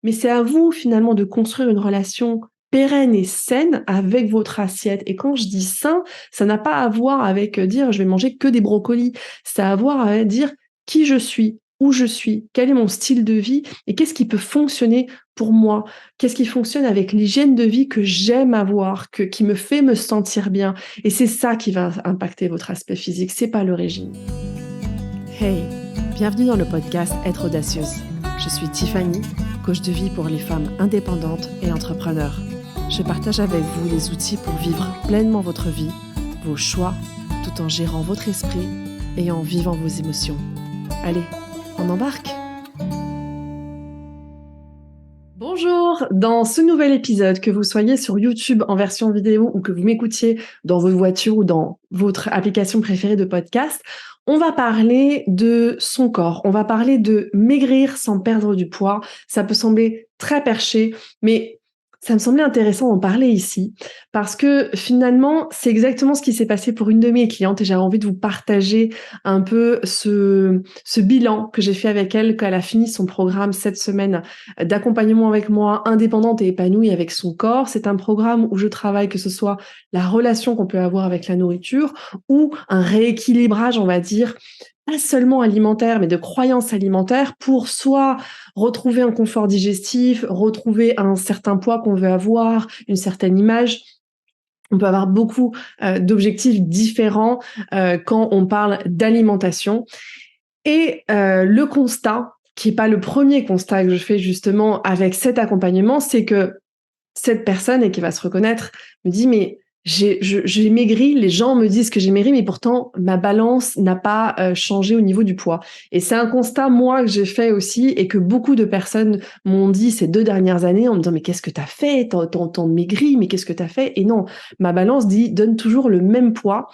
mais c'est à vous finalement de construire une relation pérenne et saine avec votre assiette. Et quand je dis sain, ça n'a pas à voir avec dire je vais manger que des brocolis. Ça a à voir avec dire qui je suis, où je suis, quel est mon style de vie et qu'est-ce qui peut fonctionner pour moi, qu'est-ce qui fonctionne avec l'hygiène de vie que j'aime avoir, qui me fait me sentir bien. Et c'est ça qui va impacter votre aspect physique, c'est pas le régime. Hey, bienvenue dans le podcast Être audacieuse. Je suis Tiffany, coach de vie pour les femmes indépendantes et entrepreneurs. Je partage avec vous les outils pour vivre pleinement votre vie, vos choix, tout en gérant votre esprit et en vivant vos émotions. Allez, on embarque! Bonjour, dans ce nouvel épisode, que vous soyez sur YouTube en version vidéo ou que vous m'écoutiez dans votre voiture ou dans votre application préférée de podcast, on va parler de son corps, on va parler de maigrir sans perdre du poids. Ça peut sembler très perché, mais ça me semblait intéressant d'en parler ici parce que finalement, c'est exactement ce qui s'est passé pour une de mes clientes et j'avais envie de vous partager un peu ce bilan que j'ai fait avec elle quand elle a fini son programme cette semaine d'accompagnement avec moi, indépendante et épanouie avec son corps. C'est un programme où je travaille, que ce soit la relation qu'on peut avoir avec la nourriture ou un rééquilibrage, on va dire, pas seulement alimentaire, mais de croyances alimentaires pour soit retrouver un confort digestif, retrouver un certain poids qu'on veut avoir, une certaine image. On peut avoir beaucoup d'objectifs différents quand on parle d'alimentation. Et le constat, qui n'est pas le premier constat que je fais justement avec cet accompagnement, c'est que cette personne, et qui va se reconnaître, me dit « mais j'ai maigri, les gens me disent que j'ai maigri, mais pourtant ma balance n'a pas changé au niveau du poids ». Et c'est un constat, moi, que j'ai fait aussi et que beaucoup de personnes m'ont dit ces 2 dernières années en me disant « mais qu'est-ce que t'as fait ? T'en maigri, mais qu'est-ce que t'as fait ?» Et non, ma balance donne toujours le même poids.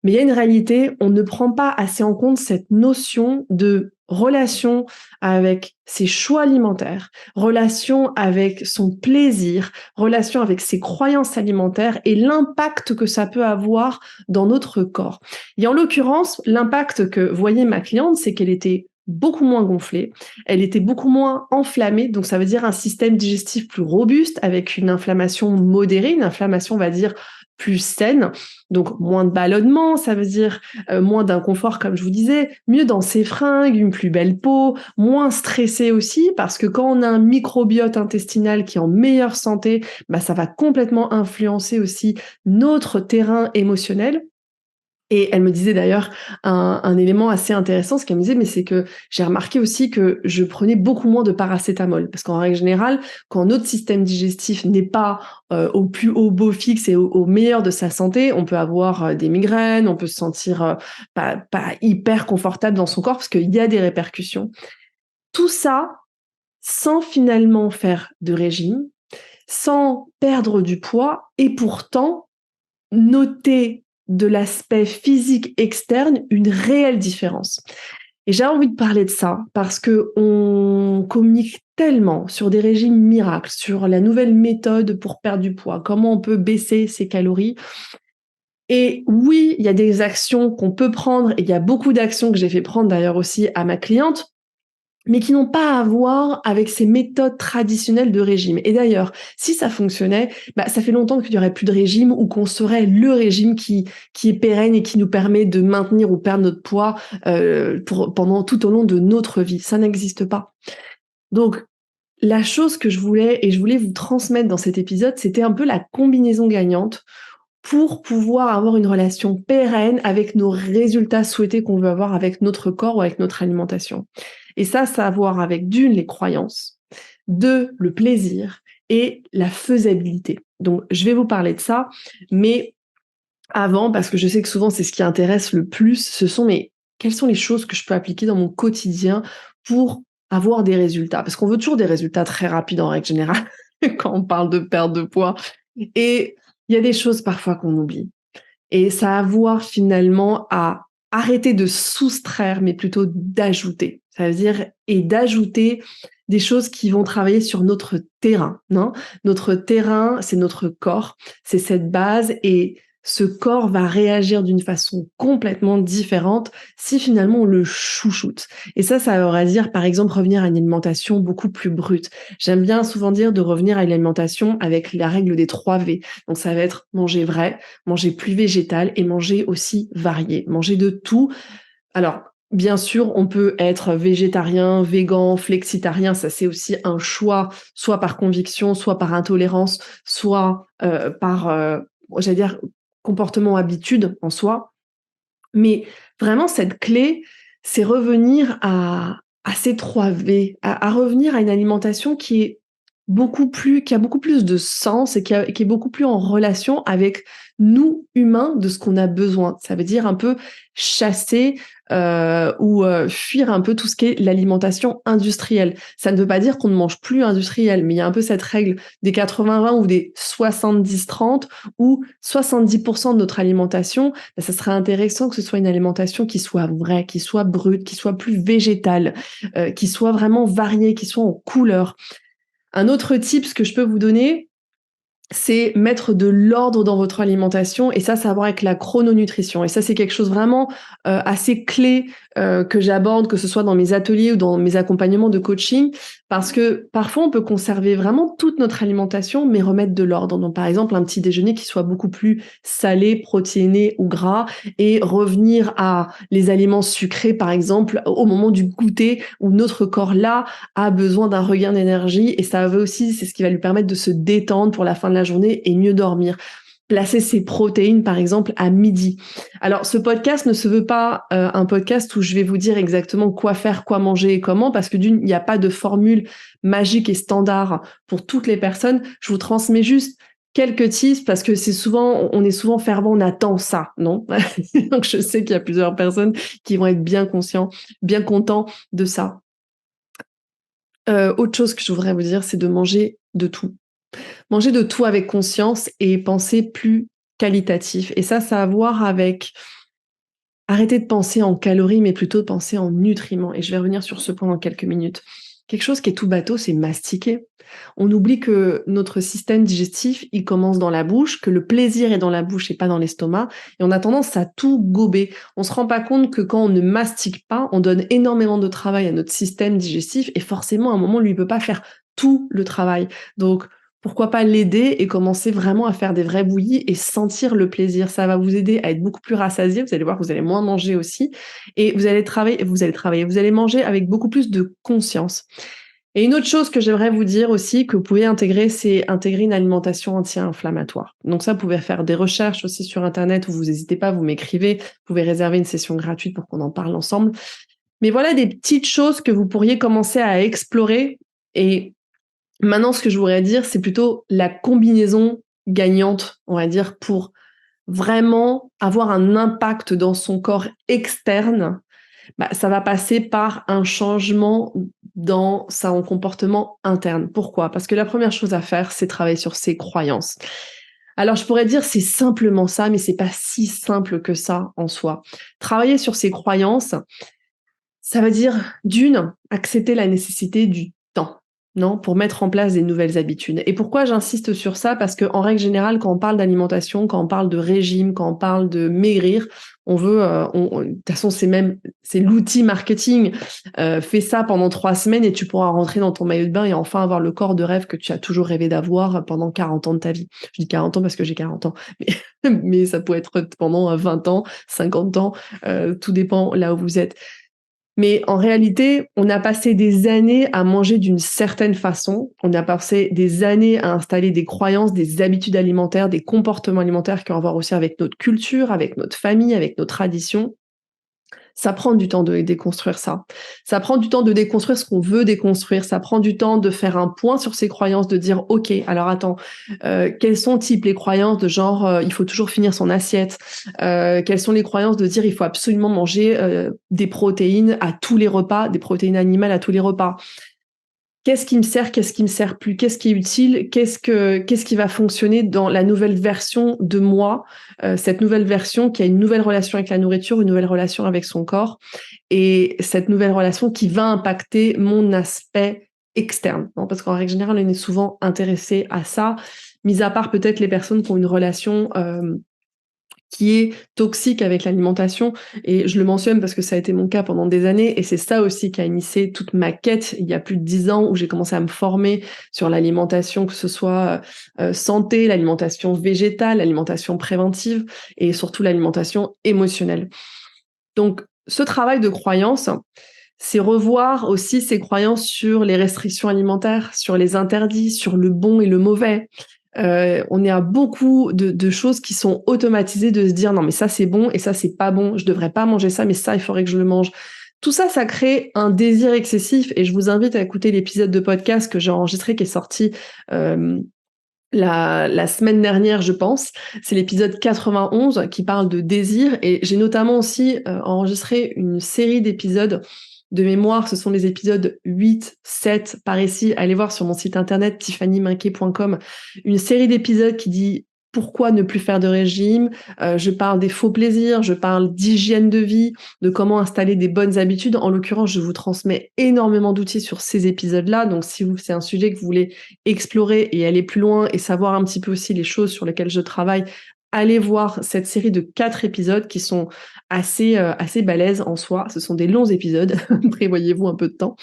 Mais il y a une réalité, on ne prend pas assez en compte cette notion de relation avec ses choix alimentaires, relation avec son plaisir, relation avec ses croyances alimentaires et l'impact que ça peut avoir dans notre corps. Et en l'occurrence, l'impact que voyait ma cliente, c'est qu'elle était beaucoup moins gonflée, elle était beaucoup moins enflammée, donc ça veut dire un système digestif plus robuste avec une inflammation modérée, une inflammation, on va dire, plus saine, donc moins de ballonnement, ça veut dire moins d'inconfort comme je vous disais, mieux dans ses fringues, une plus belle peau, moins stressé aussi parce que quand on a un microbiote intestinal qui est en meilleure santé, bah ça va complètement influencer aussi notre terrain émotionnel. Et elle me disait d'ailleurs un élément assez intéressant, ce qu'elle me disait, mais c'est que j'ai remarqué aussi que je prenais beaucoup moins de paracétamol. Parce qu'en règle générale, quand notre système digestif n'est pas au plus haut beau fixe et au meilleur de sa santé, on peut avoir des migraines, on peut se sentir pas hyper confortable dans son corps parce qu'il y a des répercussions. Tout ça sans finalement faire de régime, sans perdre du poids et pourtant noter de l'aspect physique externe une réelle différence. Et j'ai envie de parler de ça parce que on communique tellement sur des régimes miracles, sur la nouvelle méthode pour perdre du poids, comment on peut baisser ses calories. Et oui, il y a des actions qu'on peut prendre, et il y a beaucoup d'actions que j'ai fait prendre d'ailleurs aussi à ma cliente, mais qui n'ont pas à voir avec ces méthodes traditionnelles de régime. Et d'ailleurs, si ça fonctionnait, ça fait longtemps qu'il n'y aurait plus de régime ou qu'on serait le régime qui est pérenne et qui nous permet de maintenir ou perdre notre poids pendant tout au long de notre vie. Ça n'existe pas. Donc, la chose que je voulais vous transmettre dans cet épisode, c'était un peu la combinaison gagnante pour pouvoir avoir une relation pérenne avec nos résultats souhaités qu'on veut avoir avec notre corps ou avec notre alimentation. Et ça a à voir avec d'une, les croyances, deux, le plaisir et la faisabilité. Donc, je vais vous parler de ça, mais avant, parce que je sais que souvent c'est ce qui intéresse le plus, quelles sont les choses que je peux appliquer dans mon quotidien pour avoir des résultats? Parce qu'on veut toujours des résultats très rapides en règle générale quand on parle de perte de poids. Et il y a des choses parfois qu'on oublie. Et ça a à voir finalement à arrêter de soustraire, mais plutôt d'ajouter. Ça veut dire, et d'ajouter des choses qui vont travailler sur notre terrain, non? Notre terrain, c'est notre corps, c'est cette base, et ce corps va réagir d'une façon complètement différente si finalement on le chouchoute. Et ça veut dire par exemple revenir à une alimentation beaucoup plus brute. J'aime bien souvent dire de revenir à une alimentation avec la règle des 3 V. Donc ça va être manger vrai, manger plus végétal et manger aussi varié, manger de tout. Alors, bien sûr, on peut être végétarien, végan, flexitarien, ça c'est aussi un choix, soit par conviction, soit par intolérance, soit par, j'allais dire, comportement habitude en soi. Mais vraiment, cette clé, c'est revenir à ces 3 V, à revenir à une alimentation qui a beaucoup plus de sens et qui est beaucoup plus en relation avec nous, humains, de ce qu'on a besoin. Ça veut dire un peu chasser ou fuir un peu tout ce qui est l'alimentation industrielle. Ça ne veut pas dire qu'on ne mange plus industriel, mais il y a un peu cette règle des 80-20 ou des 70-30 où 70% de notre alimentation, ça serait intéressant que ce soit une alimentation qui soit vraie, qui soit brute, qui soit plus végétale, qui soit vraiment variée, qui soit en couleur. Un autre tip que je peux vous donner, c'est mettre de l'ordre dans votre alimentation et ça a à voir avec la chrononutrition et ça c'est quelque chose vraiment assez clé que j'aborde, que ce soit dans mes ateliers ou dans mes accompagnements de coaching, parce que parfois on peut conserver vraiment toute notre alimentation mais remettre de l'ordre. Donc par exemple un petit déjeuner qui soit beaucoup plus salé, protéiné ou gras et revenir à les aliments sucrés par exemple au moment du goûter où notre corps là a besoin d'un regain d'énergie et ça veut aussi, c'est ce qui va lui permettre de se détendre pour la fin de la journée et mieux dormir. Placer ses protéines, par exemple, à midi. Alors, ce podcast ne se veut pas un podcast où je vais vous dire exactement quoi faire, quoi manger et comment, parce que d'une, il n'y a pas de formule magique et standard pour toutes les personnes. Je vous transmets juste quelques tips parce que on est souvent fervent, on attend ça, non? Donc, je sais qu'il y a plusieurs personnes qui vont être bien conscients, bien contents de ça. Autre chose que je voudrais vous dire, c'est de manger de tout. Manger de tout avec conscience et penser plus qualitatif. Et ça a à voir avec arrêter de penser en calories, mais plutôt de penser en nutriments. Et je vais revenir sur ce point dans quelques minutes. Quelque chose qui est tout bateau, c'est mastiquer. On oublie que notre système digestif, il commence dans la bouche, que le plaisir est dans la bouche et pas dans l'estomac, et on a tendance à tout gober. On se rend pas compte que quand on ne mastique pas, on donne énormément de travail à notre système digestif, et forcément, à un moment, lui, il peut pas faire tout le travail. Donc, pourquoi pas l'aider et commencer vraiment à faire des vrais bouillies et sentir le plaisir. Ça va vous aider à être beaucoup plus rassasié. Vous allez voir que vous allez moins manger aussi. Et vous allez manger avec beaucoup plus de conscience. Et une autre chose que j'aimerais vous dire aussi, que vous pouvez intégrer, c'est intégrer une alimentation anti-inflammatoire. Donc ça, vous pouvez faire des recherches aussi sur Internet, où vous n'hésitez pas, vous m'écrivez, vous pouvez réserver une session gratuite pour qu'on en parle ensemble. Mais voilà des petites choses que vous pourriez commencer à explorer. Et maintenant, ce que je voudrais dire, c'est plutôt la combinaison gagnante, on va dire, pour vraiment avoir un impact dans son corps externe. Ça va passer par un changement dans son comportement interne. Pourquoi? Parce que la première chose à faire, c'est travailler sur ses croyances. Alors, je pourrais dire c'est simplement ça, mais c'est pas si simple que ça en soi. Travailler sur ses croyances, ça veut dire, d'une, accepter la nécessité du temps, non, pour mettre en place des nouvelles habitudes. Et pourquoi j'insiste sur ça? Parce qu'en règle générale, quand on parle d'alimentation, quand on parle de régime, quand on parle de maigrir, on veut, de toute façon, c'est l'outil marketing. Fais ça pendant 3 semaines et tu pourras rentrer dans ton maillot de bain et enfin avoir le corps de rêve que tu as toujours rêvé d'avoir pendant 40 ans de ta vie. Je dis 40 ans parce que j'ai 40 ans, mais ça peut être pendant 20 ans, 50 ans, tout dépend là où vous êtes. Mais en réalité, on a passé des années à manger d'une certaine façon. On a passé des années à installer des croyances, des habitudes alimentaires, des comportements alimentaires qui ont à voir aussi avec notre culture, avec notre famille, avec nos traditions. Ça prend du temps de déconstruire ça. Ça prend du temps de déconstruire ce qu'on veut déconstruire. Ça prend du temps de faire un point sur ses croyances, de dire ok, alors attends, quelles sont type les croyances de genre il faut toujours finir son assiette. Quelles sont les croyances de dire il faut absolument manger des protéines à tous les repas, des protéines animales à tous les repas. Qu'est-ce qui me sert, qu'est-ce qui me sert plus, qu'est-ce qui est utile, qu'est-ce qui va fonctionner dans la nouvelle version de moi, cette nouvelle version qui a une nouvelle relation avec la nourriture, une nouvelle relation avec son corps, et cette nouvelle relation qui va impacter mon aspect externe. Non, parce qu'en règle générale, on est souvent intéressé à ça, mis à part peut-être les personnes qui ont une relation qui est toxique avec l'alimentation. Et je le mentionne parce que ça a été mon cas pendant des années, et c'est ça aussi qui a initié toute ma quête il y a plus de 10 ans, où j'ai commencé à me former sur l'alimentation, que ce soit santé, l'alimentation végétale, l'alimentation préventive, et surtout l'alimentation émotionnelle. Donc, ce travail de croyance, c'est revoir aussi ses croyances sur les restrictions alimentaires, sur les interdits, sur le bon et le mauvais. On est à beaucoup de choses qui sont automatisées, de se dire non mais ça c'est bon et ça c'est pas bon, je devrais pas manger ça mais ça il faudrait que je le mange. Tout ça, ça crée un désir excessif, et je vous invite à écouter l'épisode de podcast que j'ai enregistré, qui est sorti la semaine dernière, je pense. C'est l'épisode 91 qui parle de désir, et j'ai notamment aussi enregistré une série d'épisodes de mémoire. Ce sont les épisodes 8, 7 par ici. Allez voir sur mon site internet tiffanyminquet.com, une série d'épisodes qui dit pourquoi ne plus faire de régime. Je parle des faux plaisirs, je parle d'hygiène de vie, de comment installer des bonnes habitudes. En l'occurrence, je vous transmets énormément d'outils sur ces épisodes-là. Donc si c'est un sujet que vous voulez explorer et aller plus loin et savoir un petit peu aussi les choses sur lesquelles je travaille, allez voir cette série de 4 épisodes qui sont assez balèzes en soi. Ce sont des longs épisodes, prévoyez-vous un peu de temps.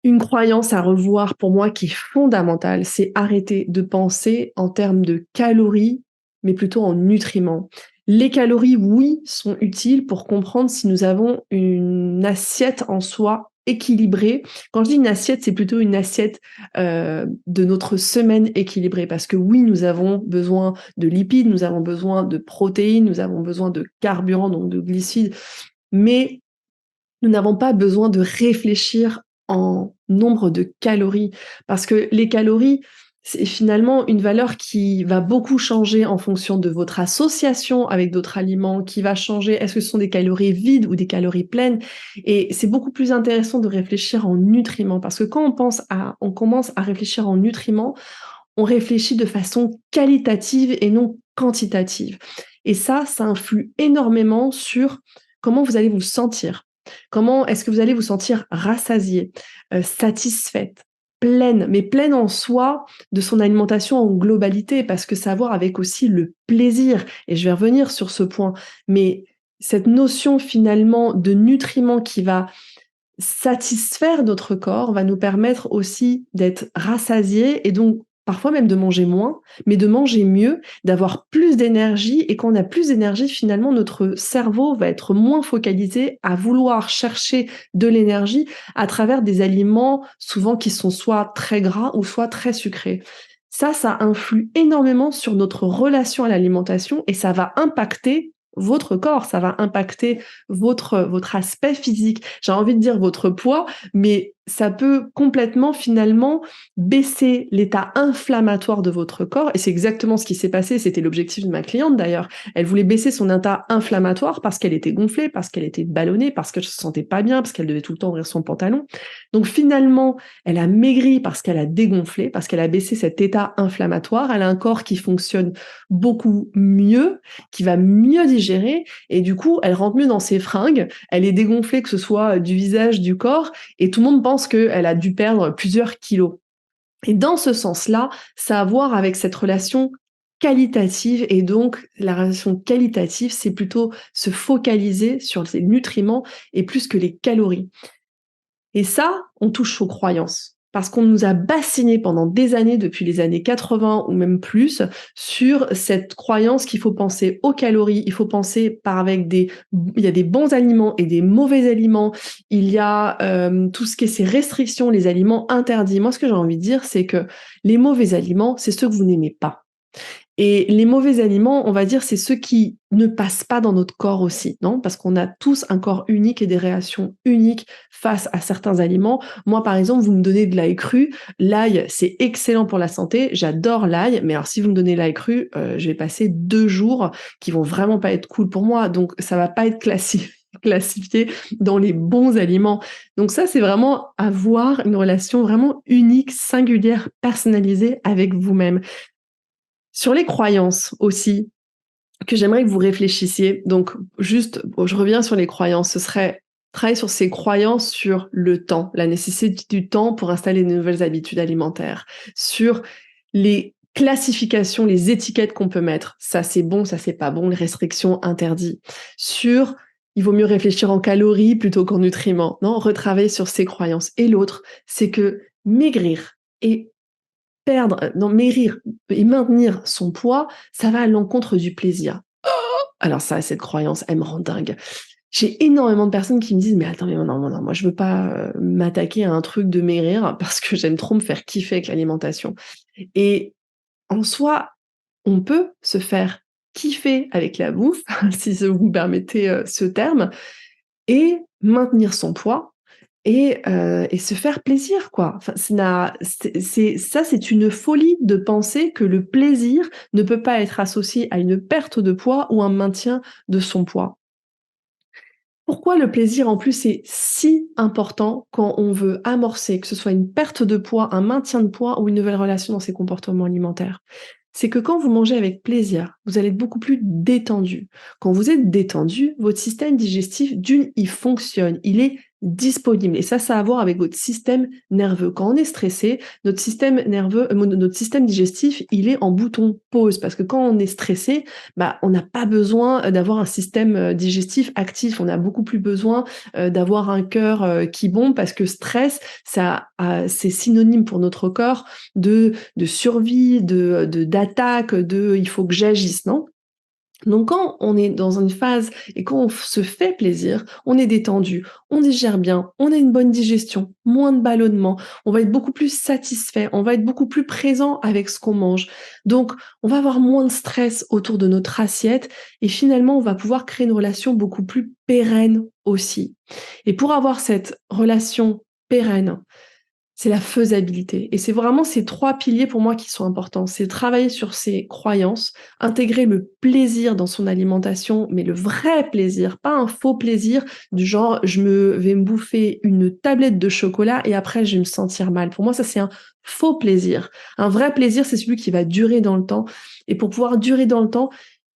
Une croyance à revoir pour moi qui est fondamentale, c'est arrêter de penser en termes de calories, mais plutôt en nutriments. Les calories, oui, sont utiles pour comprendre si nous avons une assiette en soi équilibrée. Quand je dis une assiette, c'est plutôt une assiette de notre semaine équilibrée, parce que oui, nous avons besoin de lipides, nous avons besoin de protéines, nous avons besoin de carburant, donc de glucides, mais nous n'avons pas besoin de réfléchir en nombre de calories, parce que les calories, c'est finalement une valeur qui va beaucoup changer en fonction de votre association avec d'autres aliments, qui va changer, est-ce que ce sont des calories vides ou des calories pleines? Et c'est beaucoup plus intéressant de réfléchir en nutriments, parce que quand on commence à réfléchir en nutriments, on réfléchit de façon qualitative et non quantitative. Et ça influe énormément sur comment vous allez vous sentir. Comment est-ce que vous allez vous sentir rassasiée, satisfaite, pleine, mais pleine en soi de son alimentation en globalité, parce que ça a à voir avec aussi le plaisir, et je vais revenir sur ce point. Mais cette notion finalement de nutriments qui va satisfaire notre corps va nous permettre aussi d'être rassasiés, et donc parfois même de manger moins, mais de manger mieux, d'avoir plus d'énergie. Et quand on a plus d'énergie, finalement, notre cerveau va être moins focalisé à vouloir chercher de l'énergie à travers des aliments souvent qui sont soit très gras ou soit très sucrés. Ça influe énormément sur notre relation à l'alimentation, et ça va impacter votre corps, ça va impacter votre aspect physique. J'ai envie de dire votre poids, mais ça peut complètement finalement baisser l'état inflammatoire de votre corps, et c'est exactement ce qui s'est passé. C'était l'objectif de ma cliente d'ailleurs. Elle voulait baisser son état inflammatoire parce qu'elle était gonflée, parce qu'elle était ballonnée, parce qu'elle se sentait pas bien, parce qu'elle devait tout le temps ouvrir son pantalon. Donc finalement, elle a maigri parce qu'elle a dégonflé, parce qu'elle a baissé cet état inflammatoire. Elle a un corps qui fonctionne beaucoup mieux, qui va mieux digérer, et du coup, elle rentre mieux dans ses fringues. Elle est dégonflée, que ce soit du visage, du corps, et tout le monde pense qu'elle a dû perdre plusieurs kilos. Et dans ce sens-là, ça a à voir avec cette relation qualitative, et donc la relation qualitative, c'est plutôt se focaliser sur les nutriments et plus que les calories. Et ça, on touche aux croyances, parce qu'on nous a bassinés pendant des années, depuis les années 80 ou même plus, sur cette croyance qu'il faut penser aux calories, il faut penser il y a des bons aliments et des mauvais aliments, il y a tout ce qui est ces restrictions, les aliments interdits. Moi, ce que j'ai envie de dire, c'est que les mauvais aliments, c'est ceux que vous n'aimez pas. Et les mauvais aliments, on va dire, c'est ceux qui ne passent pas dans notre corps aussi, non? Parce qu'on a tous un corps unique et des réactions uniques face à certains aliments. Moi, par exemple, vous me donnez de l'ail cru. L'ail, c'est excellent pour la santé. J'adore l'ail. Mais alors, si vous me donnez l'ail cru, je vais passer 2 jours qui vont vraiment pas être cool pour moi. Donc, ça va pas être classifié dans les bons aliments. Donc ça, c'est vraiment avoir une relation vraiment unique, singulière, personnalisée avec vous-même. Sur les croyances aussi, que j'aimerais que vous réfléchissiez. Donc, juste, je reviens sur les croyances. Ce serait travailler sur ces croyances sur le temps, la nécessité du temps pour installer de nouvelles habitudes alimentaires, sur les classification, les étiquettes qu'on peut mettre. Ça, c'est bon, ça, c'est pas bon, les restrictions interdites. Sur, il vaut mieux réfléchir en calories plutôt qu'en nutriments. Non, retravailler sur ses croyances. Et l'autre, c'est que maigrir et maigrir et maintenir son poids, ça va à l'encontre du plaisir. Alors ça, cette croyance, elle me rend dingue. J'ai énormément de personnes qui me disent mais attends, mais non, moi je veux pas m'attaquer à un truc de maigrir parce que j'aime trop me faire kiffer avec l'alimentation. Et en soi, on peut se faire kiffer avec la bouffe, si vous me permettez ce terme, et maintenir son poids et se faire plaisir, quoi. Enfin, c'est une folie de penser que le plaisir ne peut pas être associé à une perte de poids ou un maintien de son poids. Pourquoi le plaisir, en plus, est si important quand on veut amorcer, que ce soit une perte de poids, un maintien de poids ou une nouvelle relation dans ses comportements alimentaires? C'est que quand vous mangez avec plaisir, vous allez être beaucoup plus détendu. Quand vous êtes détendu, votre système digestif, il fonctionne, il est disponible. Et ça a à voir avec votre système nerveux. Quand on est stressé, notre système nerveux, notre système digestif, il est en bouton pause. Parce que quand on est stressé, on n'a pas besoin d'avoir un système digestif actif. On a beaucoup plus besoin d'avoir un cœur qui bombe parce que stress, c'est synonyme pour notre corps de survie, d'attaque, il faut que j'agisse, non? Donc quand on est dans une phase et quand on se fait plaisir, on est détendu, on digère bien, on a une bonne digestion, moins de ballonnement, on va être beaucoup plus satisfait, on va être beaucoup plus présent avec ce qu'on mange. Donc on va avoir moins de stress autour de notre assiette et finalement on va pouvoir créer une relation beaucoup plus pérenne aussi. Et pour avoir cette relation pérenne, c'est la faisabilité. Et c'est vraiment ces 3 piliers pour moi qui sont importants. C'est travailler sur ses croyances, intégrer le plaisir dans son alimentation, mais le vrai plaisir, pas un faux plaisir du genre je vais me bouffer une tablette de chocolat et après je vais me sentir mal. Pour moi, ça c'est un faux plaisir. Un vrai plaisir, c'est celui qui va durer dans le temps. Et pour pouvoir durer dans le temps,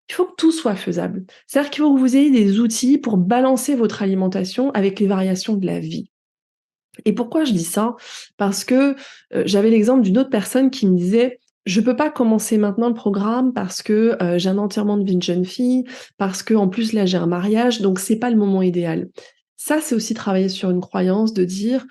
il faut que tout soit faisable. C'est-à-dire qu'il faut que vous ayez des outils pour balancer votre alimentation avec les variations de la vie. Et pourquoi je dis ça? Parce que, j'avais l'exemple d'une autre personne qui me disait: «Je peux pas commencer maintenant le programme parce que, j'ai un enterrement de vie de jeune fille, parce qu'en plus là j'ai un mariage, donc c'est pas le moment idéal». Ça, c'est aussi travailler sur une croyance de dire,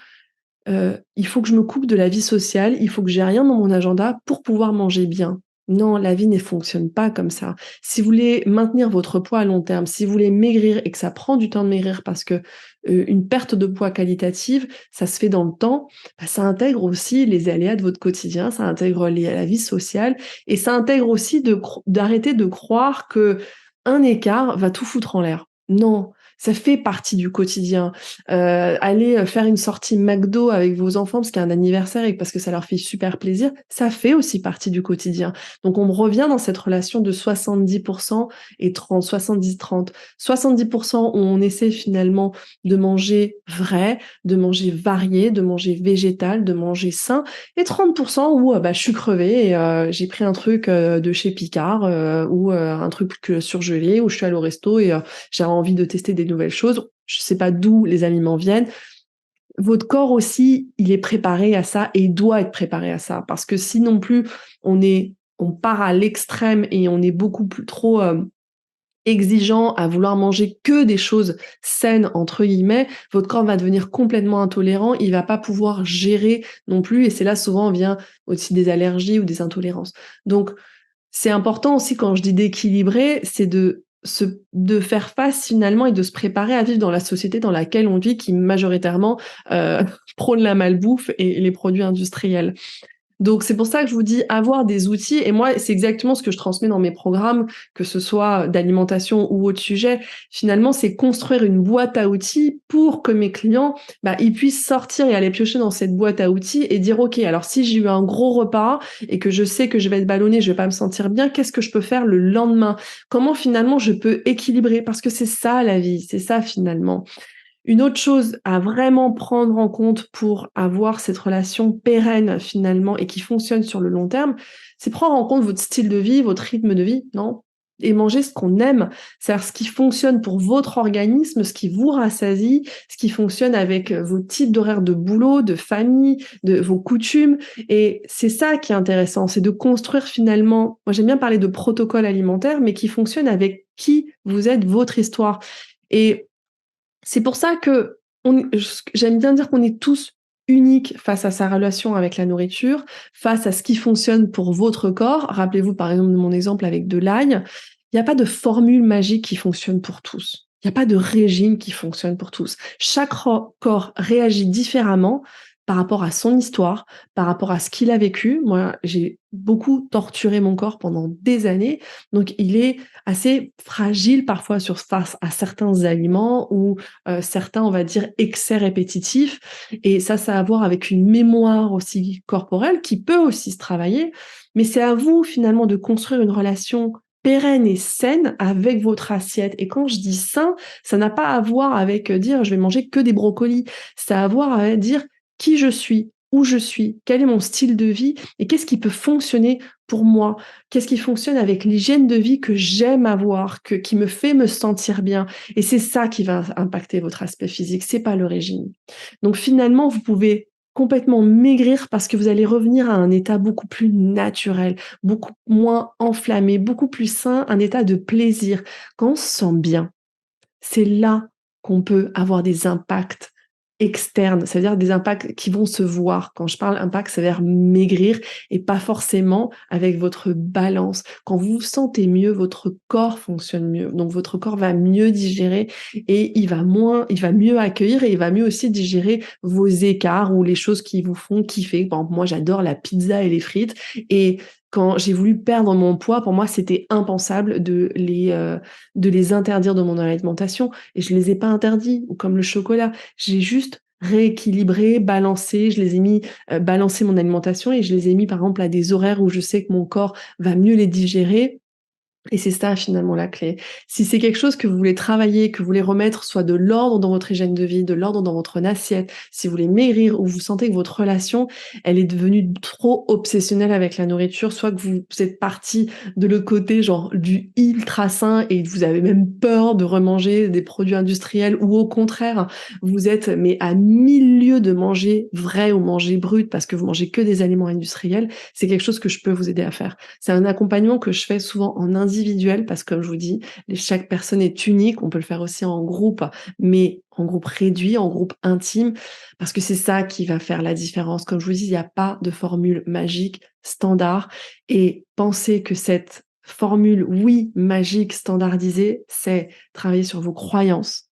«Il faut que je me coupe de la vie sociale, il faut que j'ai rien dans mon agenda pour pouvoir manger bien». Non, la vie ne fonctionne pas comme ça. Si vous voulez maintenir votre poids à long terme, si vous voulez maigrir et que ça prend du temps de maigrir parce que, une perte de poids qualitative, ça se fait dans le temps, ça intègre aussi les aléas de votre quotidien, ça intègre la vie sociale et ça intègre aussi d'arrêter de croire qu'un écart va tout foutre en l'air. Non, ça fait partie du quotidien. Aller faire une sortie McDo avec vos enfants parce qu'il y a un anniversaire et parce que ça leur fait super plaisir, ça fait aussi partie du quotidien. Donc on revient dans cette relation de 70% et 30, 70-30. 70% où on essaie finalement de manger vrai, de manger varié, de manger végétal, de manger sain et 30% où je suis crevée et j'ai pris un truc de chez Picard ou un truc surgelé ou je suis allée au resto et j'ai envie de tester des nouvelles choses. Je sais pas d'où les aliments viennent. Votre corps aussi, il est préparé à ça et doit être préparé à ça parce que si non plus on part à l'extrême et on est beaucoup plus trop exigeant à vouloir manger que des choses saines entre guillemets, votre corps va devenir complètement intolérant, il va pas pouvoir gérer non plus et c'est là souvent vient aussi des allergies ou des intolérances. Donc c'est important aussi quand je dis d'équilibrer, c'est de faire face finalement et de se préparer à vivre dans la société dans laquelle on vit qui majoritairement prône la malbouffe et les produits industriels. Donc c'est pour ça que je vous dis avoir des outils et moi c'est exactement ce que je transmets dans mes programmes, que ce soit d'alimentation ou autre sujet. Finalement, c'est construire une boîte à outils pour que mes clients, ils puissent sortir et aller piocher dans cette boîte à outils et dire OK, alors si j'ai eu un gros repas et que je sais que je vais être ballonnée, je vais pas me sentir bien, qu'est-ce que je peux faire le lendemain? Comment finalement je peux équilibrer? Parce que c'est ça la vie, c'est ça finalement. Une autre chose à vraiment prendre en compte pour avoir cette relation pérenne finalement et qui fonctionne sur le long terme, c'est prendre en compte votre style de vie, votre rythme de vie, non? et manger ce qu'on aime, c'est-à-dire ce qui fonctionne pour votre organisme, ce qui vous rassasie, ce qui fonctionne avec vos types d'horaires de boulot, de famille, de vos coutumes. Et c'est ça qui est intéressant, c'est de construire finalement, moi j'aime bien parler de protocole alimentaire, mais qui fonctionne avec qui vous êtes, votre histoire. Et c'est pour ça que j'aime bien dire qu'on est tous uniques face à sa relation avec la nourriture, face à ce qui fonctionne pour votre corps. Rappelez-vous par exemple de mon exemple avec de l'ail. Il n'y a pas de formule magique qui fonctionne pour tous. Il n'y a pas de régime qui fonctionne pour tous. Chaque corps réagit différemment par rapport à son histoire, par rapport à ce qu'il a vécu. Moi, j'ai beaucoup torturé mon corps pendant des années, donc il est assez fragile parfois face à certains aliments ou certains, on va dire, excès répétitifs. Et ça a à voir avec une mémoire aussi corporelle qui peut aussi se travailler. Mais c'est à vous finalement de construire une relation pérenne et saine avec votre assiette. Et quand je dis sain, ça n'a pas à voir avec dire je vais manger que des brocolis. Ça a à voir avec dire qui je suis, où je suis, quel est mon style de vie et qu'est-ce qui peut fonctionner pour moi, qu'est-ce qui fonctionne avec l'hygiène de vie que j'aime avoir, qui me fait me sentir bien. Et c'est ça qui va impacter votre aspect physique, c'est pas le régime. Donc finalement, vous pouvez complètement maigrir parce que vous allez revenir à un état beaucoup plus naturel, beaucoup moins enflammé, beaucoup plus sain, un état de plaisir. Quand on se sent bien, c'est là qu'on peut avoir des impacts externes, c'est-à-dire des impacts qui vont se voir. Quand je parle impact, ça veut dire maigrir et pas forcément avec votre balance. Quand vous vous sentez mieux, votre corps fonctionne mieux. Donc votre corps va mieux digérer et il va mieux accueillir et il va mieux aussi digérer vos écarts ou les choses qui vous font kiffer. Par exemple, moi, j'adore la pizza et les frites et quand j'ai voulu perdre mon poids, pour moi, c'était impensable de les interdire de mon alimentation. Et je les ai pas interdits, ou comme le chocolat. J'ai juste rééquilibré, balancé, je les ai mis, balancé mon alimentation et je les ai mis, par exemple, à des horaires où je sais que mon corps va mieux les digérer. Et c'est ça finalement la clé. Si c'est quelque chose que vous voulez travailler, que vous voulez remettre soit de l'ordre dans votre hygiène de vie, de l'ordre dans votre assiette, si vous voulez maigrir ou vous sentez que votre relation, elle est devenue trop obsessionnelle avec la nourriture, soit que vous êtes parti de l'autre côté, genre du ultra sain et vous avez même peur de remanger des produits industriels ou au contraire, vous êtes mais à 1000 lieues de manger vrai ou manger brut parce que vous mangez que des aliments industriels, c'est quelque chose que je peux vous aider à faire. C'est un accompagnement que je fais souvent en individuel parce que comme je vous dis, chaque personne est unique. On peut le faire aussi en groupe, mais en groupe réduit, en groupe intime, parce que c'est ça qui va faire la différence. Comme je vous dis, il n'y a pas de formule magique standard et pensez que cette formule, oui, magique, standardisée, c'est travailler sur vos croyances,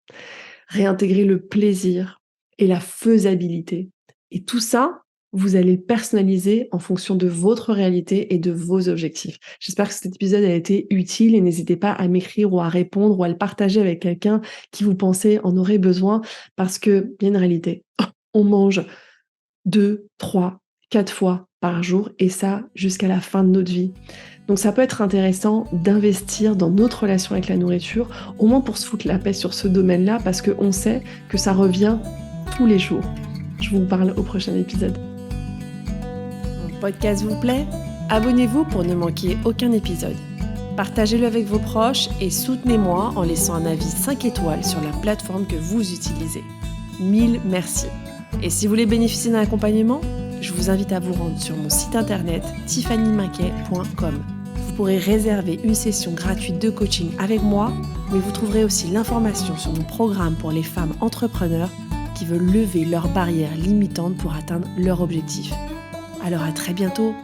réintégrer le plaisir et la faisabilité. Et tout ça, vous allez le personnaliser en fonction de votre réalité et de vos objectifs. J'espère que cet épisode a été utile et n'hésitez pas à m'écrire ou à répondre ou à le partager avec quelqu'un qui vous pensez en aurait besoin parce que, il y a une réalité, on mange 2, 3, 4 fois par jour et ça jusqu'à la fin de notre vie. Donc ça peut être intéressant d'investir dans notre relation avec la nourriture, au moins pour se foutre la paix sur ce domaine-là parce qu'on sait que ça revient tous les jours. Je vous parle au prochain épisode. Mon podcast vous plaît ? Abonnez-vous pour ne manquer aucun épisode. Partagez-le avec vos proches et soutenez-moi en laissant un avis 5 étoiles sur la plateforme que vous utilisez. 1000 merci. Et si vous voulez bénéficier d'un accompagnement, je vous invite à vous rendre sur mon site internet tiffanyminquet.com. Vous pourrez réserver une session gratuite de coaching avec moi, mais vous trouverez aussi l'information sur mon programme pour les femmes entrepreneurs qui veulent lever leurs barrières limitantes pour atteindre leur objectif. Alors à très bientôt.